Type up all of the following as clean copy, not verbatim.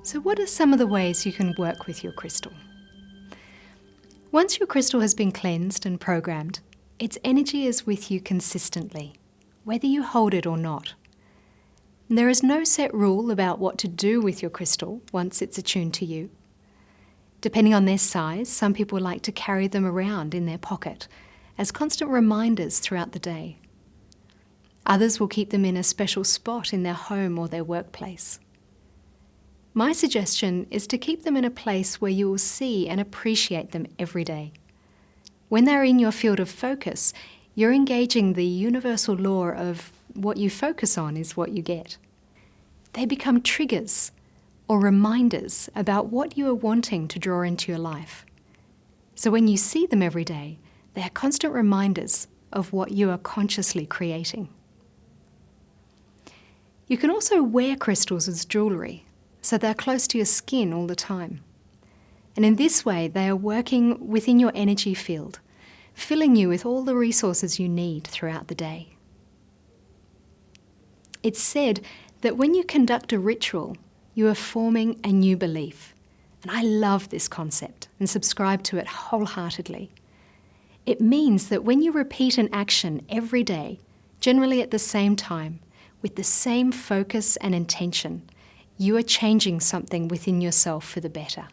So what are some of the ways you can work with your crystal? Once your crystal has been cleansed and programmed, its energy is with you consistently, whether you hold it or not. There is no set rule about what to do with your crystal once it's attuned to you. Depending on their size, some people like to carry them around in their pocket as constant reminders throughout the day. Others will keep them in a special spot in their home or their workplace. My suggestion is to keep them in a place where you will see and appreciate them every day. When they're in your field of focus, you're engaging the universal law of what you focus on is what you get. They become triggers or reminders about what you are wanting to draw into your life. So when you see them every day, they are constant reminders of what you are consciously creating. You can also wear crystals as jewellery, so they're close to your skin all the time. And in this way, they are working within your energy field, filling you with all the resources you need throughout the day. It's said that when you conduct a ritual, you are forming a new belief. And I love this concept and subscribe to it wholeheartedly. It means that when you repeat an action every day, generally at the same time, with the same focus and intention, you are changing something within yourself for the better.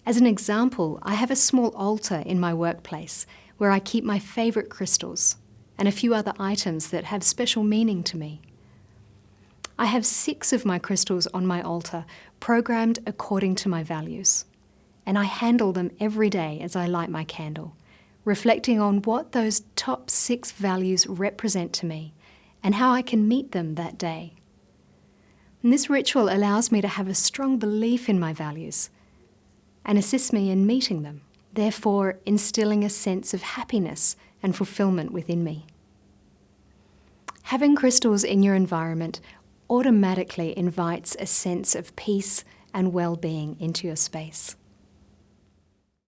As an example, I have a small altar in my workplace where I keep my favourite crystals and a few other items that have special meaning to me. I have 6 of my crystals on my altar, programmed according to my values, and I handle them every day as I light my candle, reflecting on what those top 6 values represent to me and how I can meet them that day. And this ritual allows me to have a strong belief in my values and assists me in meeting them, therefore instilling a sense of happiness and fulfillment within me. Having crystals in your environment automatically invites a sense of peace and well-being into your space.